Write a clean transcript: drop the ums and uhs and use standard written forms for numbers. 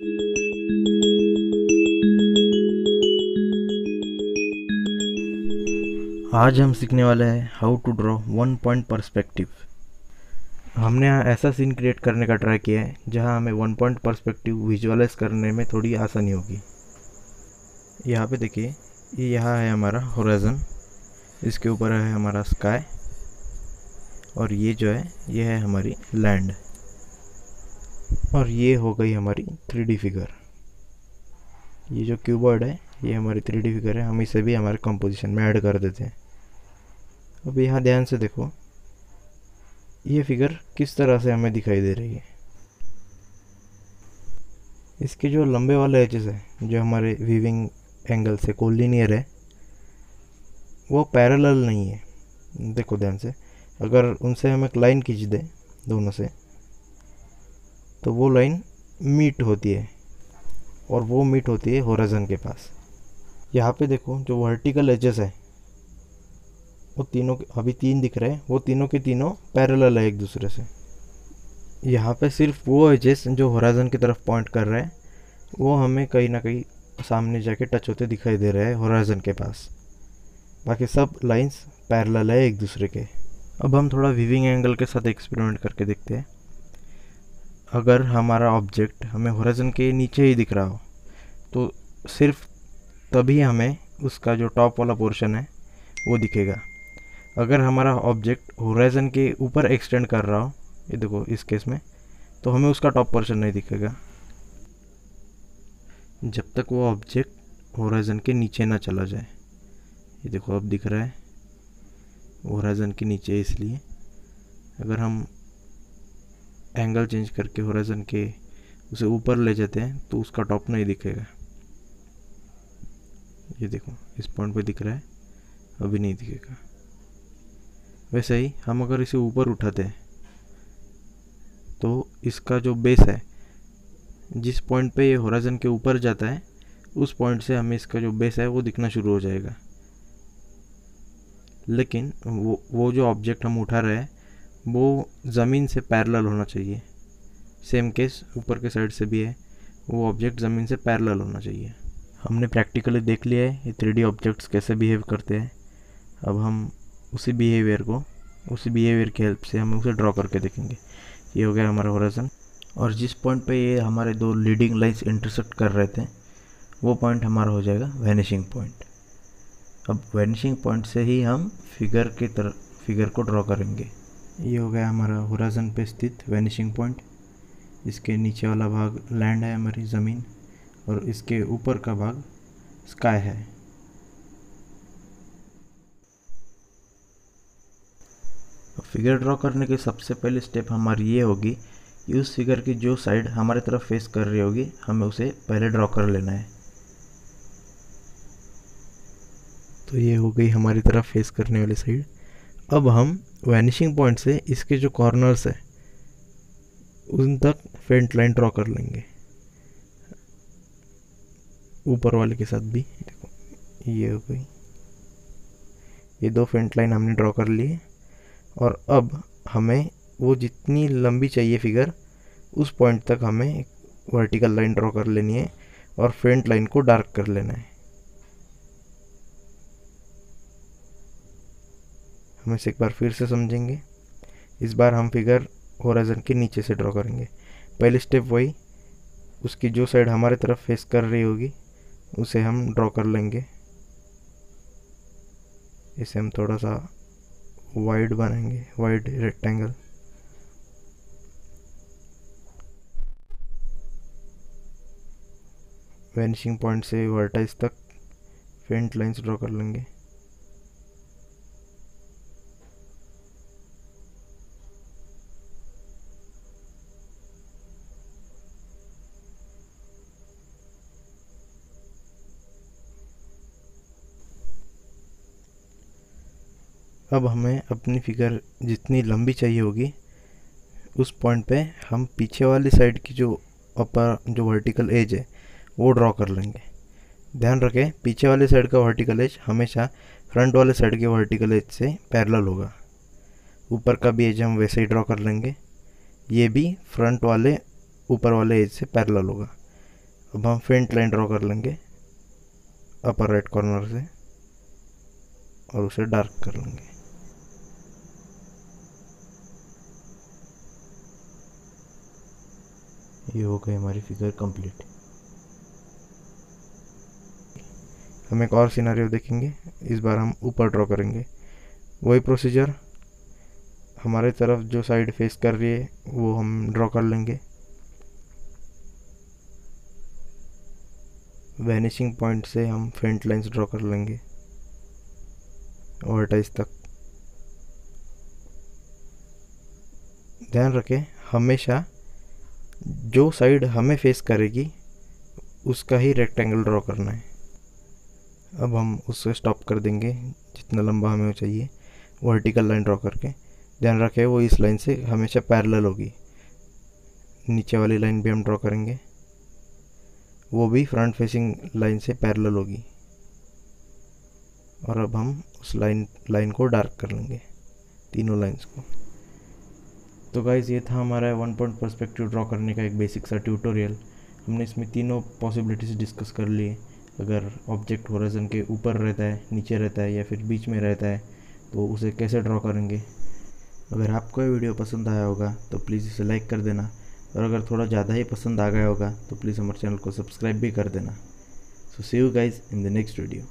आज हम सीखने वाले हैं how to draw one point perspective. हमने यहाँ ऐसा सीन क्रिएट करने का ट्राई किया है जहाँ हमें वन पॉइंट पर्सपेक्टिव विजुअलाइज करने में थोड़ी आसानी होगी। यहाँ पे देखिए, ये यहाँ है हमारा होराइजन, इसके ऊपर है हमारा स्काई, और ये जो है ये है हमारी लैंड, और ये हो गई हमारी 3D फिगर। ये जो क्यूबॉइड है ये हमारी 3D फिगर है, हम इसे भी हमारे कंपोजिशन में ऐड कर देते हैं। अब यहाँ ध्यान से देखो, ये फिगर किस तरह से हमें दिखाई दे रही है। इसके जो लंबे वाले एजेस है जो हमारे वीविंग एंगल से कोलिनियर है, वो पैरेलल नहीं है। देखो ध्यान से, अगर उनसे हम एक लाइन खींच दें दोनों से, तो वो लाइन मीट होती है, और वो मीट होती है होराइजन के पास। यहाँ पे देखो, जो वर्टिकल एजेस है वो तीनों, अभी 3 दिख रहे हैं, वो तीनों के तीनों पैरेलल है एक दूसरे से। यहाँ पे सिर्फ वो एजेस जो होराइजन की तरफ पॉइंट कर रहे हैं वो हमें कहीं ना कहीं सामने जाके टच होते दिखाई दे रहे हैं होराइजन के पास। बाकी सब लाइंस पैरेलल है एक दूसरे के। अब हम थोड़ा वीविंग एंगल के साथ एक्सपेरिमेंट करके देखते हैं। अगर हमारा ऑब्जेक्ट हमें होराइजन के नीचे ही दिख रहा हो तो सिर्फ तभी हमें उसका जो टॉप वाला पोर्शन है वो दिखेगा। अगर हमारा ऑब्जेक्ट होराइजन के ऊपर एक्सटेंड कर रहा हो, ये देखो इस केस में, तो हमें उसका टॉप पोर्शन नहीं दिखेगा जब तक वो ऑब्जेक्ट होराइजन के नीचे ना चला जाए। ये देखो अब दिख रहा है होराइजन के नीचे, इसलिए अगर हम एंगल चेंज करके होराइजन के उसे ऊपर ले जाते हैं तो उसका टॉप नहीं दिखेगा। ये देखो इस पॉइंट पे दिख रहा है, अभी नहीं दिखेगा। वैसे ही हम अगर इसे ऊपर उठाते हैं तो इसका जो बेस है, जिस पॉइंट पे ये होराइजन के ऊपर जाता है, उस पॉइंट से हमें इसका जो बेस है वो दिखना शुरू हो जाएगा। लेकिन वो जो ऑब्जेक्ट हम उठा रहे हैं वो ज़मीन से पैरेलल होना चाहिए। सेम केस ऊपर के साइड से भी है, वो ऑब्जेक्ट ज़मीन से पैरेलल होना चाहिए। हमने प्रैक्टिकली देख लिया है ये 3D ऑब्जेक्ट्स कैसे बिहेव करते हैं। अब हम उसी बिहेवियर की हेल्प से हम उसे ड्रॉ करके देखेंगे। ये हो गया हमारा होराइजन, और जिस पॉइंट पे ये हमारे दो लीडिंग लाइंस इंटरसेक्ट कर रहे थे वो पॉइंट हमारा हो जाएगा वैनिशिंग पॉइंट। अब वैनिशिंग पॉइंट से ही हम फिगर को ड्रॉ करेंगे। ये हो गया हमारा होराइजन पे स्थित वैनिशिंग पॉइंट। इसके नीचे वाला भाग लैंड है, हमारी ज़मीन, और इसके ऊपर का भाग स्काई है। फिगर ड्रॉ करने की सबसे पहले स्टेप हमारी ये होगी कि उस फिगर की जो साइड हमारे तरफ फेस कर रही होगी हमें उसे पहले ड्रॉ कर लेना है। तो ये हो गई हमारी तरफ फेस करने वाली साइड। अब हम वैनिशिंग पॉइंट से इसके जो कॉर्नर्स है उन तक फेंट लाइन ड्रॉ कर लेंगे, ऊपर वाले के साथ भी। देखो ये हो गई, ये 2 फेंट लाइन हमने ड्रॉ कर ली है। और अब हमें वो जितनी लंबी चाहिए फिगर, उस पॉइंट तक हमें एक वर्टिकल लाइन ड्रॉ कर लेनी है और फेंट लाइन को डार्क कर लेना है। हम इसे एक बार फिर से समझेंगे। इस बार हम फिगर होराइजन के नीचे से ड्रॉ करेंगे। पहली स्टेप वही, उसकी जो साइड हमारे तरफ फेस कर रही होगी उसे हम ड्रॉ कर लेंगे। इसे हम थोड़ा सा वाइड बनाएंगे, वाइड रेक्टेंगल। वैनिशिंग पॉइंट से वर्टाइस तक फेंट लाइंस ड्रॉ कर लेंगे। अब हमें अपनी फिगर जितनी लंबी चाहिए होगी उस पॉइंट पे हम पीछे वाली साइड की जो जो वर्टिकल एज है वो ड्रॉ कर लेंगे। ध्यान रखें, पीछे वाली साइड का वर्टिकल एज हमेशा फ्रंट वाले साइड के वर्टिकल एज से पैरेलल होगा। ऊपर का भी एज हम वैसे ही ड्रॉ कर लेंगे, ये भी फ्रंट वाले ऊपर वाले एज से पैरेलल होगा। अब हम फेंट लाइन ड्रॉ कर लेंगे अपर राइट कॉर्नर से और उसे डार्क कर लेंगे। ये हो गई हमारी फिगर कंप्लीट। हम एक और सिनेरियो देखेंगे, इस बार हम ऊपर ड्रॉ करेंगे। वही प्रोसीजर, हमारे तरफ जो साइड फेस कर रही है वो हम ड्रॉ कर लेंगे। वैनिशिंग पॉइंट से हम फेंट लाइंस ड्रॉ कर लेंगे वर्टाइज तक। ध्यान रखें, हमेशा जो साइड हमें फेस करेगी उसका ही रेक्टेंगल ड्रॉ करना है। अब हम उससे स्टॉप कर देंगे जितना लंबा हमें चाहिए, वर्टिकल लाइन ड्रॉ करके। ध्यान रखें वो इस लाइन से हमेशा पैरेलल होगी। नीचे वाली लाइन भी हम ड्रॉ करेंगे, वो भी फ्रंट फेसिंग लाइन से पैरेलल होगी। और अब हम उस लाइन को डार्क कर लेंगे, तीनों लाइंस को। तो गाइज़ ये था हमारा 1 पॉइंट पर्सपेक्टिव ड्रॉ करने का एक बेसिक सा ट्यूटोरियल। हमने इसमें तीनों पॉसिबिलिटीज़ डिस्कस कर लिए। अगर ऑब्जेक्ट होराइजन के ऊपर रहता है, नीचे रहता है या फिर बीच में रहता है तो उसे कैसे ड्रॉ करेंगे। अगर आपको ये वीडियो पसंद आया होगा तो प्लीज़ इसे लाइक कर देना, और अगर थोड़ा ज़्यादा ही पसंद आ गया होगा तो प्लीज़ हमारे चैनल को सब्सक्राइब भी कर देना। So see you guys in the next video.